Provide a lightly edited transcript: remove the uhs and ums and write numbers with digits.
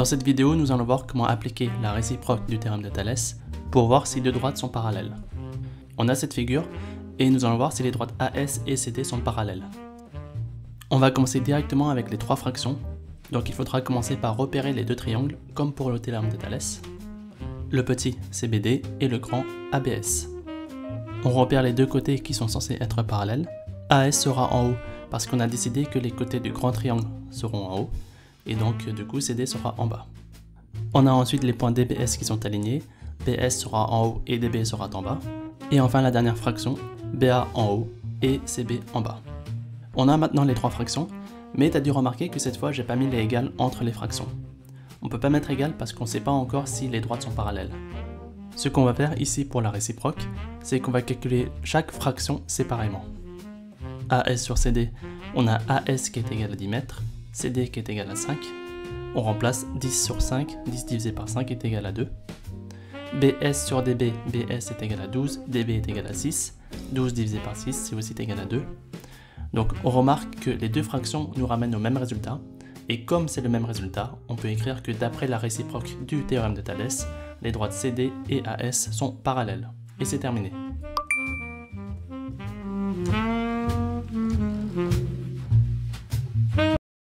Dans cette vidéo, nous allons voir comment appliquer la réciproque du théorème de Thalès pour voir si deux droites sont parallèles. On a cette figure et nous allons voir si les droites AS et CD sont parallèles. On va commencer directement avec les trois fractions. Donc il faudra commencer par repérer les deux triangles comme pour le théorème de Thalès. Le petit CBD et le grand ABS. On repère les deux côtés qui sont censés être parallèles. AS sera en haut parce qu'on a décidé que les côtés du grand triangle seront en haut. Et donc du coup CD sera en bas. On a ensuite les points DBS qui sont alignés, BS sera en haut et DB sera en bas. Et enfin la dernière fraction, BA en haut et CB en bas. On a maintenant les trois fractions, mais tu as dû remarquer que cette fois j'ai pas mis les égales entre les fractions. On peut pas mettre égal parce qu'on sait pas encore si les droites sont parallèles. Ce qu'on va faire ici pour la réciproque, c'est qu'on va calculer chaque fraction séparément. AS sur CD, on a AS qui est égal à 10 mètres, CD qui est égal à 5, on remplace 10 sur 5, 10 divisé par 5 est égal à 2. BS sur DB, BS est égal à 12, DB est égal à 6, 12 divisé par 6 c'est aussi égal à 2. Donc on remarque que les deux fractions nous ramènent au même résultat, et comme c'est le même résultat, on peut écrire que d'après la réciproque du théorème de Thalès, les droites CD et AS sont parallèles. Et c'est terminé.